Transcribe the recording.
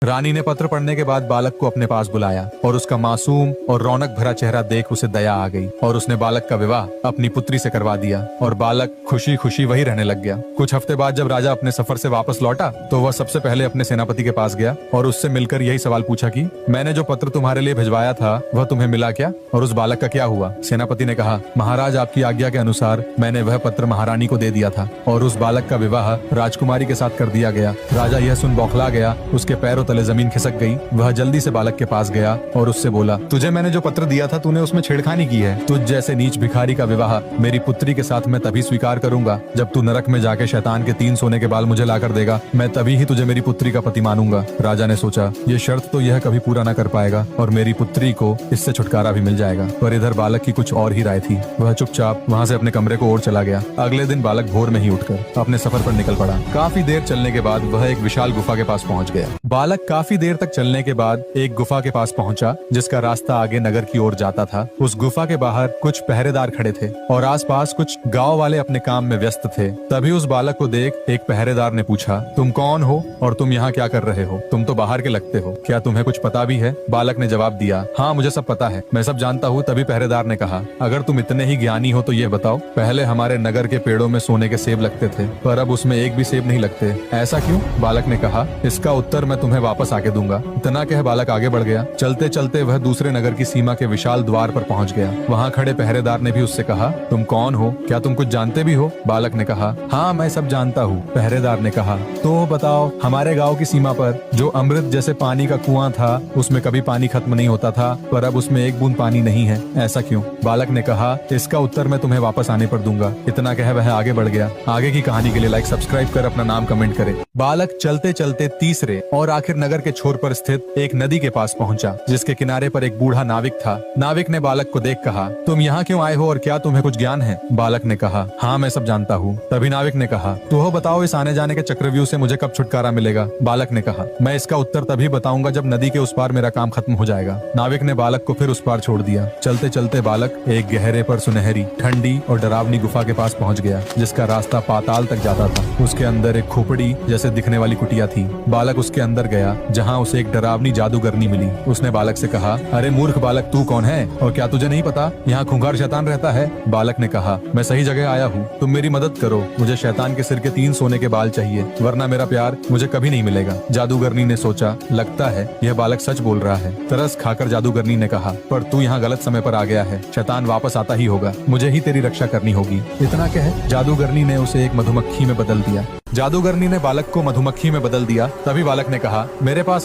रानी ने पत्र पढ़ने के बाद बालक को अपने पास बुलाया और उसका मासूम और रौनक भरा चेहरा देख उसे दया आ गई और उसने बालक का विवाह अपनी पुत्री से करवा दिया और बालक खुशी खुशी वही रहने लग गया। कुछ हफ्ते बाद जब राजा अपने सफर से वापस लौटा तो वह सबसे पहले अपने सेनापति के पास गया और उससे मिलकर यही सवाल पूछा कि मैंने जो पत्र तुम्हारे लिए भिजवाया था वह तुम्हें मिला क्या और उस बालक का क्या हुआ। सेनापति ने कहा, महाराज आपकी आज्ञा के अनुसार मैंने वह पत्र महारानी को दे दिया था और उस बालक का विवाह राजकुमारी के साथ कर दिया गया। राजा यह सुन बौखला गया, उसके पैरों तले जमीन खिसक गई। वह जल्दी से बालक के पास गया और उससे बोला, तुझे मैंने जो पत्र दिया था तूने उसमें छेड़खानी की है। तुझ जैसे नीच भिखारी का विवाह मेरी पुत्री के साथ मैं तभी स्वीकार करूंगा जब तू नरक में जाके शैतान के 3 सोने के बाल मुझे लाकर देगा। मैं तभी ही तुझे मेरी पुत्री का पति मानूंगा। राजा ने सोचा, ये शर्त तो यह कभी पूरा न कर पाएगा और मेरी पुत्री को इससे छुटकारा भी मिल जाएगा। पर इधर बालक की कुछ और ही राय थी। वह चुपचाप वहाँ से अपने कमरे को ओर चला गया। अगले दिन बालक भोर में ही उठकर अपने सफर पर निकल पड़ा। काफी देर चलने के बाद वह एक विशाल गुफा के पास पहुंच गया। बालक काफी देर तक चलने के बाद एक गुफा के पास पहुंचा जिसका रास्ता आगे नगर की ओर जाता था। उस गुफा के बाहर कुछ पहरेदार खड़े थे और आसपास कुछ गांव वाले अपने काम में व्यस्त थे। तभी उस बालक को देख एक पहरेदार ने पूछा, तुम कौन हो और तुम यहाँ क्या कर रहे हो? तुम तो बाहर के लगते हो, क्या तुम्हें कुछ पता भी है? बालक ने जवाब दिया, हाँ मुझे सब पता है, मैं सब जानता हूँ। तभी पहरेदार ने कहा, अगर तुम इतने ही ज्ञानी हो तो ये बताओ, पहले हमारे नगर के पेड़ों में सोने के सेब लगते थे पर अब उसमें एक भी सेब नहीं लगते, ऐसा क्यों? बालक ने कहा, इसका उत्तर मैं तुम्हें वापस आके दूंगा। इतना कह बालक आगे बढ़ गया। चलते चलते वह दूसरे नगर की सीमा के विशाल द्वार पर पहुंच गया। वहां खड़े पहरेदार ने भी उससे कहा, तुम कौन हो? क्या तुम कुछ जानते भी हो? बालक ने कहा, हाँ मैं सब जानता हूँ। पहरेदार ने कहा, तो बताओ, हमारे गांव की सीमा पर जो अमृत जैसे पानी का कुआं था उसमें कभी पानी खत्म नहीं होता था पर अब उसमें एक बूंद पानी नहीं है, ऐसा क्यों? बालक ने कहा, इसका उत्तर मैं तुम्हें वापस आने पर दूंगा। इतना कह वह आगे बढ़ गया। आगे की कहानी के लिए लाइक सब्सक्राइब कर अपना नाम कमेंट करे। बालक चलते चलते तीसरे और आखिर नगर के छोर पर स्थित एक नदी के पास पहुंचा जिसके किनारे पर एक बूढ़ा नाविक था। नाविक ने बालक को देख कहा, तुम यहाँ क्यों आए हो और क्या तुम्हें कुछ ज्ञान है? बालक ने कहा, हाँ मैं सब जानता हूँ। तभी नाविक ने कहा, तो बताओ इस आने जाने के चक्रव्यूह से मुझे कब छुटकारा मिलेगा? बालक ने कहा, मैं इसका उत्तर तभी बताऊंगा जब नदी के उस पार मेरा काम खत्म हो जाएगा। नाविक ने बालक को फिर उस पार छोड़ दिया। चलते चलते बालक एक गहरे पर सुनहरी, ठंडी और डरावनी गुफा के पास पहुंच गया जिसका रास्ता पाताल तक जाता था। उसके अंदर एक खोपड़ी जैसे दिखने वाली कुटिया थी। बालक उसके अंदर गया जहाँ उसे एक डरावनी जादूगरनी मिली। उसने बालक से कहा, अरे मूर्ख बालक, तू कौन है और क्या तुझे नहीं पता यहाँ खूंखार शैतान रहता है? बालक ने कहा, मैं सही जगह आया हूँ, तुम मेरी मदद करो। मुझे शैतान के सिर के 3 सोने के बाल चाहिए वरना मेरा प्यार मुझे कभी नहीं मिलेगा। जादूगरनी ने सोचा, लगता है यह बालक सच बोल रहा है। तरस खाकर जादूगरनी ने कहा, पर तू यहाँ गलत समय पर आ गया है। शैतान वापस आता ही होगा, मुझे ही तेरी रक्षा करनी होगी। इतना कह जादूगरनी ने उसे एक मधुमक्खी में बदल दिया। जादूगरनी ने बालक को मधुमक्खी में बदल दिया। तभी बालक ने कहा, मेरे पास